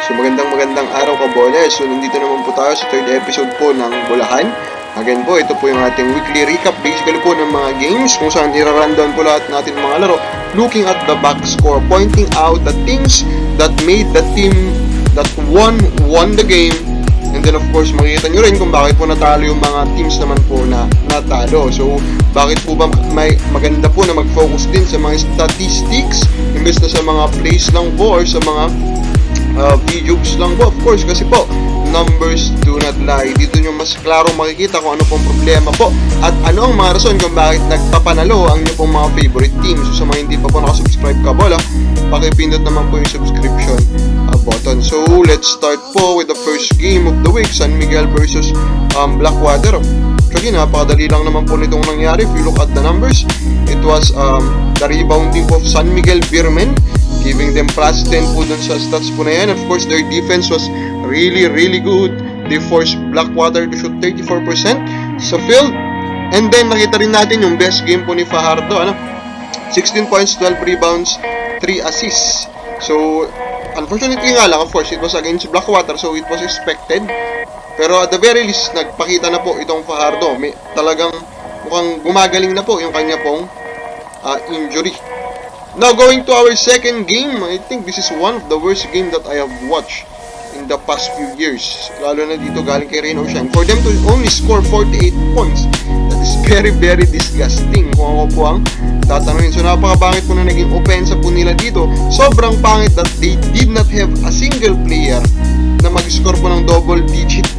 So magandang araw kabola. So nandito naman po tayo sa third episode po ng Bulahan. Again po, ito po yung ating weekly recap basically po ng mga games kung saan i-rundown po lahat natin mga laro, looking at the box score, pointing out the things that made the team that won the game. And then of course, makikita nyo rin kung bakit po natalo yung mga teams naman po na natalo. So, bakit po ba maganda po na mag-focus din sa mga statistics imbes na sa mga plays lang po or sa mga videos lang po. Of course, kasi po, numbers do not lie. Dito nyo mas klaro makikita kung ano pong problema po at ano ang mga rason kung bakit nagpapanalo ang nyo pong mga favorite teams. So, sa mga hindi pa po nakasubscribe ka bola, pakipindot naman po yung subscription button. So, let's start po with the first game of the week, San Miguel versus Blackwater. Actually, napakadali lang naman po nitong nangyari. If you look at the numbers, it was the rebounding of San Miguel Beermen, giving them plus 10 po dun sa stats po na yan. Of course, their defense was really good. They forced Blackwater to shoot 34% sa field. And then, nakita rin natin yung best game po ni Fajardo. 16 points, 12 rebounds, 3 assists. So, unfortunately nga lang, of course, it was against Blackwater, so it was expected. Pero at the very least, nagpakita na po itong Fajardo. Talagang mukhang gumagaling na po yung kanya pong injury. Now, going to our second game, I think this is one of the worst game that I have watched in the past few years. Lalo na dito galing kay Rain or Shine. For them to only score 48 points, that is very disgusting kung ako po ang tatanungin. So, napakabangit po na naging opensa po nila dito. Sobrang pangit that they did not have a single player na mag-score po ng double digit.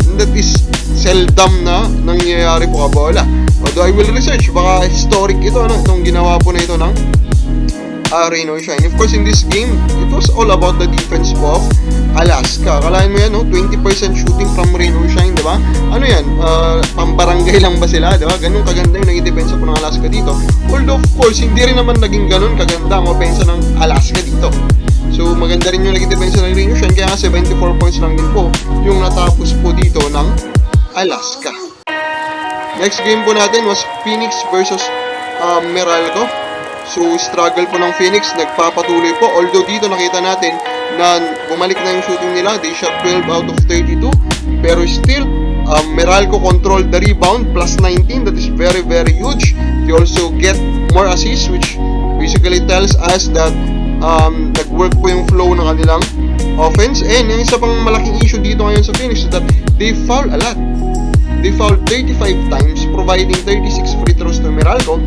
And that is seldom na nangyayari po kabola. Although I will research, baka historic ito, itong ginawa po na ito ng Rain or Shine. Of course, in this game, it was all about the defense of Alaska. Kalahin mo yan, 20% shooting from Rain or Shine, diba? Ano yan? Pambarangay lang ba sila, diba? Ganun kaganda yung naging depensa po ng Alaska dito. Although, of course, hindi rin naman naging ganun kaganda ang opensa ng Alaska dito. So, maganda rin yung naging depensa ng Rain or Shine, kaya nga 74 points lang din po yung natapos po dito ng Alaska. Next game po natin was Phoenix versus Meralco. So, struggle po ng Phoenix, nagpapatuloy po. Although dito nakita natin na bumalik na yung shooting nila. They shot 12 out of 32. Pero still, Meralco controlled the rebound, plus 19. That is very huge. They also get more assists, which basically tells us that nag-work po yung flow ng kanilang offense. And yung isa pang malaking issue dito ngayon sa Phoenix is that they foul a lot. They fouled 35 times, providing 36 free throws to Meralco.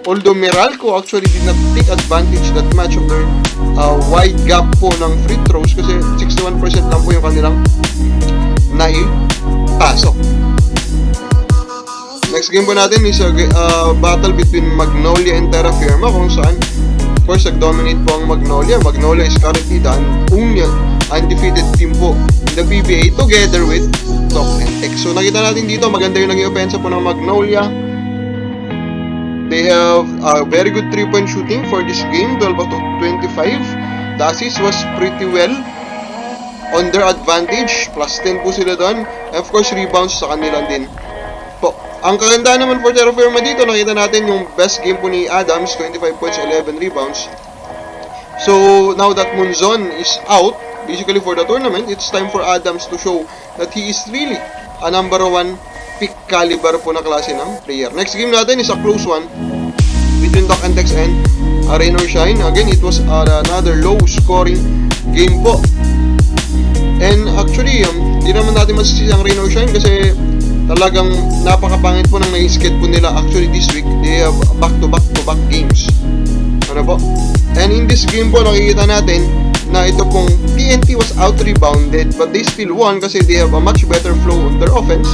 Although Meralco actually did not take advantage that much of their wide gap po ng free throws kasi 61% lang po yung kanilang naipasok. Next game po natin is a battle between Magnolia and Terra Firma kung saan, of course, nag-dominate po ang Magnolia. Magnolia is currently the only undefeated team po in the PBA together with Talk and Tech. So nakita natin dito, maganda yung naging opensa po ng Magnolia. They have a very good 3-point shooting for this game, 12 out of 25. The assist was pretty well on their advantage, plus 10 po sila doon. And of course, rebounds sa kanila din po. Ang kagandahan naman for Terra Firma dito, nakita natin yung best game po ni Adams, 25 points, 11 rebounds. So, now that Munzon is out, basically for the tournament, it's time for Adams to show that he is really a number 1 pick caliber po na klase ng player. Next game natin is a close one between Doc and Tex and Rain or Shine. Again, it was another low scoring game po. And actually, di naman natin masisisi ang Rain or Shine kasi talagang napakapangit po ng nai-skate po nila. Actually, this week, they have back-to-back games. Ano po? And in this game po, nakikita natin na ito pong TNT was out-rebounded but they still won kasi they have a much better flow on their offense.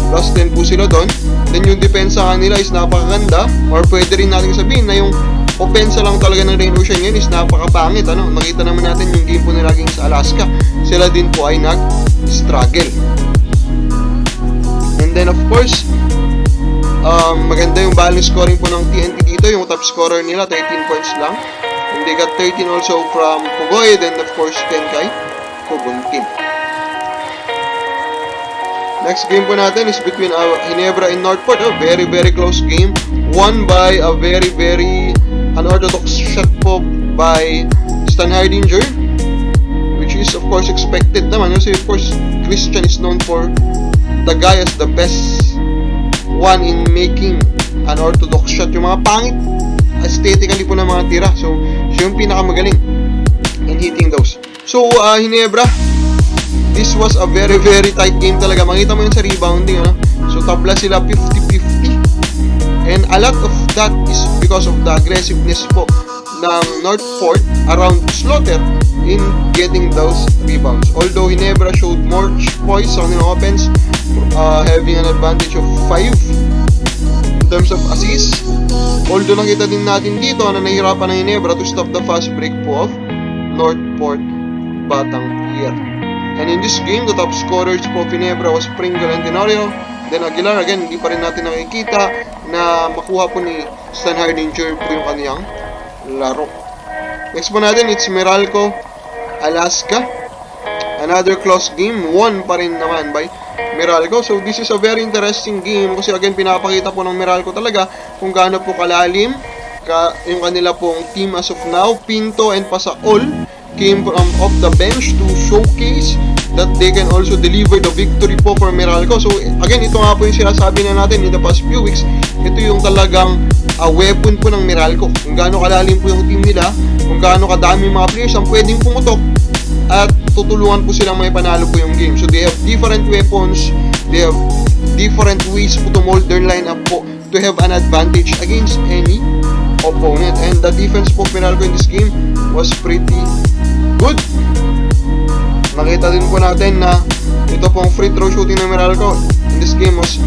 Plus 10 po sila doon. Then yung depensa nila is napakaganda, or pwede rin natin sabihin na yung opensa lang talaga ng Rain or Shine yun is napakapangit. Nakita naman natin yung game po nila against Alaska. Sila din po ay nag-struggle. And then of course, maganda yung balance scoring po ng TNT dito. Yung top scorer nila 13 points lang. And they got 13 also from Pugoy, then of course 10 kay Kubuntin. Next game po natin is between Ginebra and Northport. Very close game. Won by a very unorthodox shot po by Stan Hardinger, which is expected naman kasi of course Christian is known for the guy as the best one in making an orthodox shot. Yung mga pangit aesthetically po ng mga tira, so siya yung pinakamagaling in hitting those. So Ginebra, this was a very very tight game talaga. Makita mo yun sa rebounding, ano? So tabla sila 50-50, and a lot of that is because of the aggressiveness po ng Northport around Slaughter in getting those rebounds. Although Ginebra showed more poise on the offense, having an advantage of 5 in terms of assists. Although nakita din natin dito na nahihirapan ng Ginebra to stop the fast break po of Northport Batangier. And in this game, the top scorers po of Ginebra was Pringle and Tenorio. Then Aguilar, again, hindi pa rin natin nakikita na makuha po ni Stan Hardinger po yung kaniyang laro. Next po natin, it's Meralco Alaska. Another close game, won pa rin naman by Meralco. So this is a very interesting game kasi again pinapakita po ng Meralco talaga kung gaano po kalalim yung kanila pong team as of now. Pinto and Pasaol came from off the bench to showcase that they can also deliver the victory po for Meralco. So again, ito nga po yung sinasabi na natin in the past few weeks. Ito yung talagang weapon po ng Meralco. Kung gaano kalalim po yung team nila, kung gaano kadami mga players ang pwedeng pumutok at tutulungan po silang may panalo po yung game. So they have different weapons, they have different ways po to mold their lineup po to have an advantage against any opponent. And the defense po Meralco in this game was pretty good. Nakita din po natin na ito pong free throw shooting ng Meralco in this game was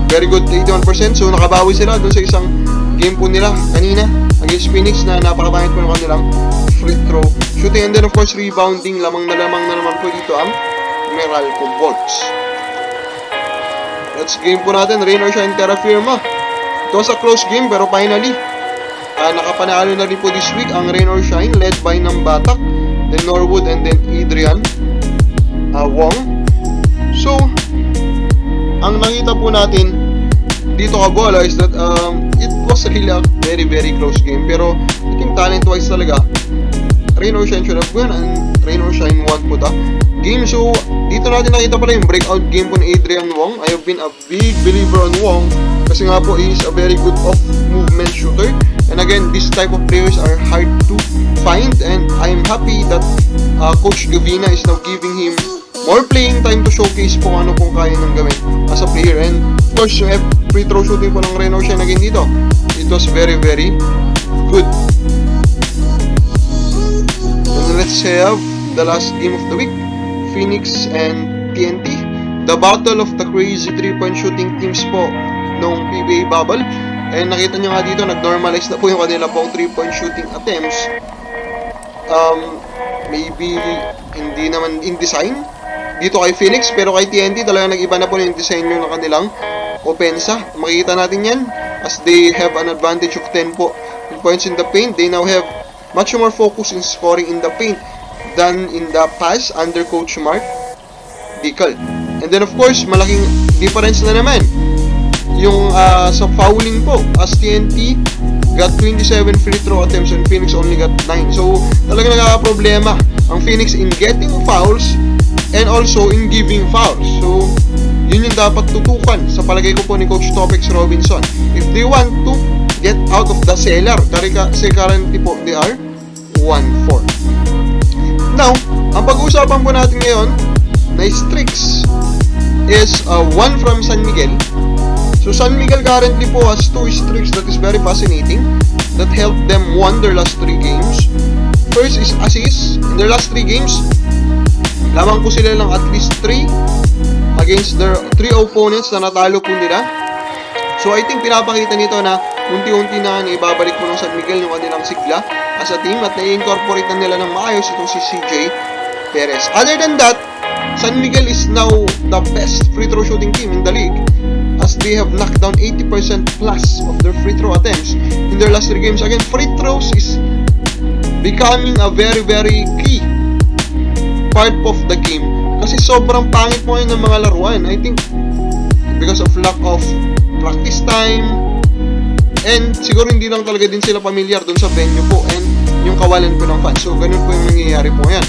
very good, 81%. So nakabawi sila dun sa isang game po nila kanina against Phoenix na napakabangit po ng kanilang free throw shooting. And then of course rebounding, lamang na naman po dito ang Meralco Bolts. Let's game po natin, Rain or Shine Terra Firma. It was a close game pero finally nakapanalo na rin po this week ang Rain or Shine led by ng Batak, then Norwood, and then Adrian Wong. So ang nakita po natin dito kabola is that it was really a very very close game, pero I think talent wise talaga Rain or Shine should have won and Rain or Shine won po the game. So dito natin nakita pala yung breakout game po ni Adrian Wong. I have been a big believer on Wong kasi nga po he is a very good off movement shooter, and again this type of players are hard to find, and I am happy that Coach Gavina is now giving him more playing time to showcase po ano pong kaya nang gawin as a player. And of course yung free throw shooting po ng Rain or Shine again dito, it was very very good. And let's have the last game of the week, Phoenix and TNT, the battle of the crazy 3-point shooting teams po nung PBA bubble. And nakita nyo nga dito, nag-normalize na po yung kanila pong 3-point shooting attempts. Maybe hindi naman in design dito kay Phoenix, pero kay TNT talagang nag-iba na po yung design ng kanilang opensa. Makikita natin yan as they have an advantage of 10 po in points in the paint. They now have much more focus in scoring in the paint than in the past under Coach Mark Dickel. And then of course, malaking difference na naman yung sa fouling po, as TNT got 27 free throw attempts and Phoenix only got 9. So talagang nagkakaproblema ang Phoenix in getting fouls and also in giving fouls. So yun yung dapat tutukan sa palagay ko po ni Coach Topex Robinson if they want to get out of the cellar. Kasi currently po they are 1-4. Now, ang pag-uusapan po natin ngayon na streaks is one from San Miguel. So San Miguel currently po has 2 streaks that is very fascinating that helped them won their last 3 games. First is assists. In their last 3 games, lamang po sila lang at least 3 against their 3 opponents na natalo po nila. So I think pinapakita nito na unti-unti na ibabalik po ng San Miguel yung kanilang sigla as a team at na-incorporate na nila ng maayos itong si CJ Perez. Other than that, San Miguel is now the best free throw shooting team in the league as they have knocked down 80% plus of their free throw attempts in their last 3 games. Again, free throws is becoming a very very key part of the game kasi sobrang pangit mo yun ng mga laruan. I think because of lack of practice time and siguro hindi lang talaga din sila familiar dun sa venue po and yung kawalan po ng fans. So ganun po yung nangyayari po yan.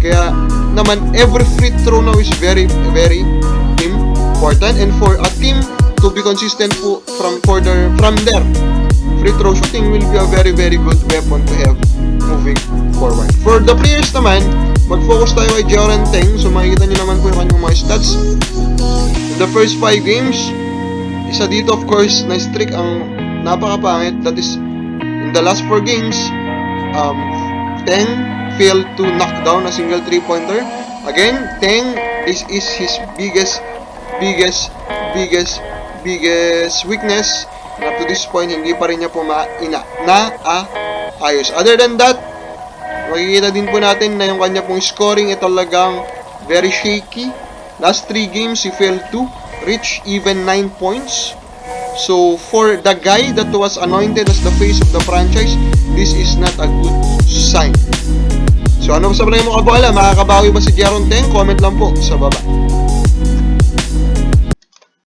Kaya naman, every free throw now is very, very important. And for a team to be consistent po from there, free throw shooting will be a very, very good weapon to have moving forward. For the players naman, mag-focus tayo kay Jaren Teng. So makikita nyo naman po yung kanyang mga stats. In the first 5 games, isa dito of course na streak ang napakapangit. That is, in the last 4 games, Teng failed to knock down a single 3-pointer. Again, Teng, this is his biggest weakness. And up to this point, hindi pa rin niya po naayos. Other than that, makikita din po natin na yung kanya pong scoring ay talagang very shaky. Last 3 games, he failed to reach even 9 points. So, for the guy that was anointed as the face of the franchise, this is not a good sign. So, ano sa palagay mo, Kabola? Makakabawi ba si Jaren Teng? Comment lang po sa baba.